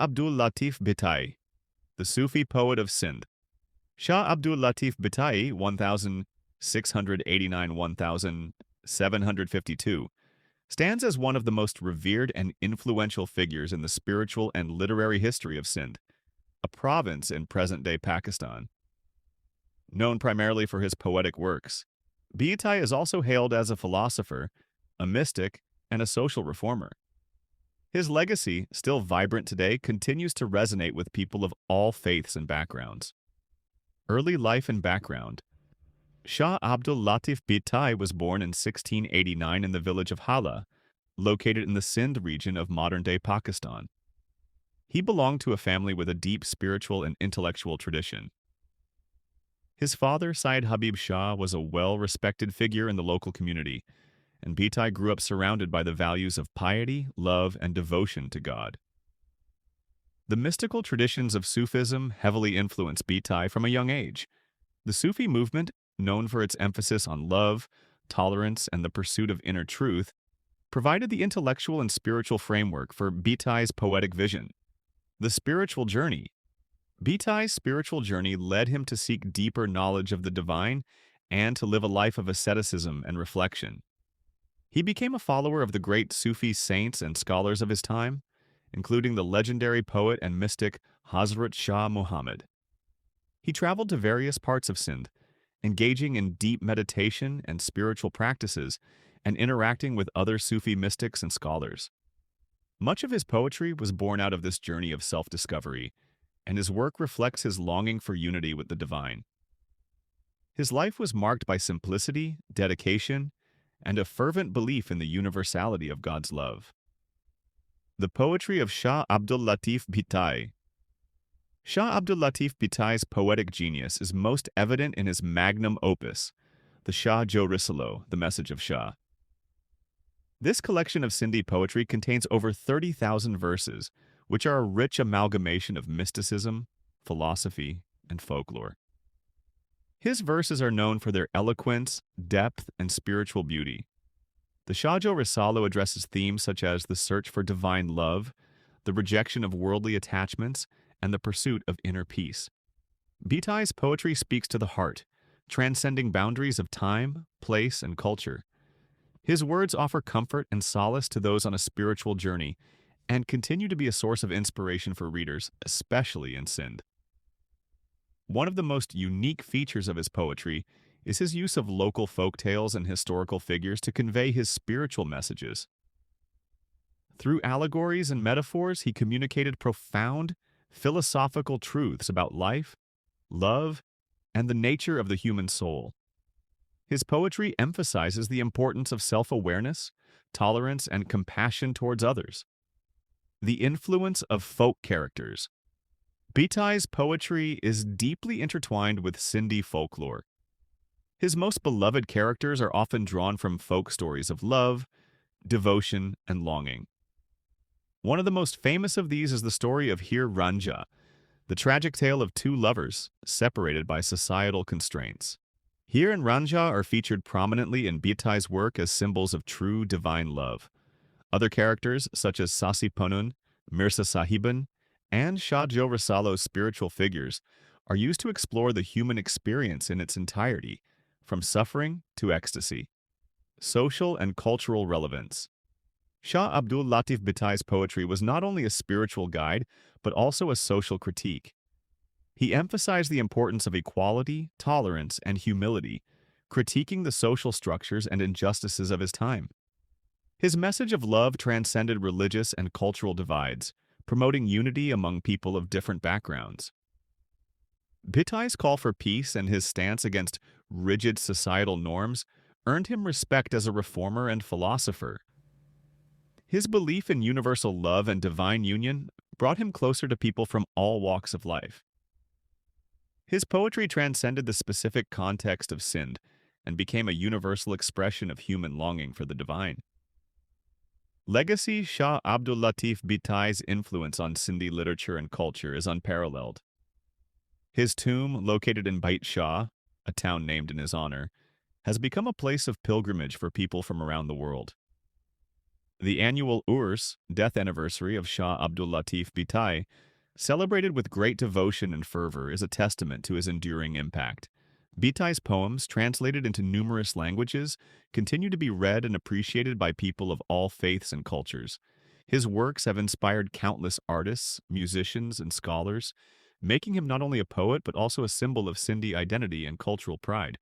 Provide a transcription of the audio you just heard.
Abdul Latif Bhitai, the Sufi poet of Sindh. Shah Abdul Latif Bhitai, 1689–1752, stands as one of the most revered and influential figures in the spiritual and literary history of Sindh, a province in present-day Pakistan. Known primarily for his poetic works, Bhitai is also hailed as a philosopher, a mystic, and a social reformer. His legacy, still vibrant today, continues to resonate with people of all faiths and backgrounds. Early life and background. Shah Abdul Latif Bhitai was born in 1689 in the village of Hala, located in the Sindh region of modern-day Pakistan. He belonged to a family with a deep spiritual and intellectual tradition. His father, Syed Habib Shah, was a well-respected figure in the local community, and Bhitai grew up surrounded by the values of piety, love, and devotion to God. The mystical traditions of Sufism heavily influenced Bhitai from a young age. The Sufi movement, known for its emphasis on love, tolerance, and the pursuit of inner truth, provided the intellectual and spiritual framework for Bhitai's poetic vision. The spiritual journey. Bhitai's spiritual journey led him to seek deeper knowledge of the divine and to live a life of asceticism and reflection. He became a follower of the great Sufi saints and scholars of his time, including the legendary poet and mystic Hazrat Shah Muhammad. He traveled to various parts of Sindh, engaging in deep meditation and spiritual practices and interacting with other Sufi mystics and scholars. Much of his poetry was born out of this journey of self-discovery, and his work reflects his longing for unity with the divine. His life was marked by simplicity, dedication, and a fervent belief in the universality of God's love. The poetry of Shah Abdul Latif Bhitai. Shah Abdul Latif Bhitai's poetic genius is most evident in his magnum opus, the Shah Jo Risalo, The Message of Shah. This collection of Sindhi poetry contains over 30,000 verses, which are a rich amalgamation of mysticism, philosophy, and folklore. His verses are known for their eloquence, depth, and spiritual beauty. The Shah Jo Risalo addresses themes such as the search for divine love, the rejection of worldly attachments, and the pursuit of inner peace. Bhitai's poetry speaks to the heart, transcending boundaries of time, place, and culture. His words offer comfort and solace to those on a spiritual journey and continue to be a source of inspiration for readers, especially in Sindh. One of the most unique features of his poetry is his use of local folk tales and historical figures to convey his spiritual messages. Through allegories and metaphors, he communicated profound, philosophical truths about life, love, and the nature of the human soul. His poetry emphasizes the importance of self-awareness, tolerance, and compassion towards others. The influence of folk characters. Bhitai's poetry is deeply intertwined with Sindhi folklore. His most beloved characters are often drawn from folk stories of love, devotion, and longing. One of the most famous of these is the story of Hir Ranja, the tragic tale of two lovers separated by societal constraints. Hir and Ranja are featured prominently in Bhitai's work as symbols of true divine love. Other characters, such as Sasi Punun, Mirza Sahiban, and Shah Jo Risalo's spiritual figures, are used to explore the human experience in its entirety, from suffering to ecstasy. Social and cultural relevance. Shah Abdul Latif Bhitai's poetry was not only a spiritual guide, but also a social critique. He emphasized the importance of equality, tolerance, and humility, critiquing the social structures and injustices of his time. His message of love transcended religious and cultural divides, promoting unity among people of different backgrounds. Bhitai's call for peace and his stance against rigid societal norms earned him respect as a reformer and philosopher. His belief in universal love and divine union brought him closer to people from all walks of life. His poetry transcended the specific context of Sindh and became a universal expression of human longing for the divine. Legacy. Shah Abdul Latif Bhitai's influence on Sindhi literature and culture is unparalleled. His tomb, located in Bait Shah, a town named in his honor, has become a place of pilgrimage for people from around the world. The annual Urs, death anniversary of Shah Abdul Latif Bhitai, celebrated with great devotion and fervor, is a testament to his enduring impact. Bhitai's poems, translated into numerous languages, continue to be read and appreciated by people of all faiths and cultures. His works have inspired countless artists, musicians, and scholars, making him not only a poet but also a symbol of Sindhi identity and cultural pride.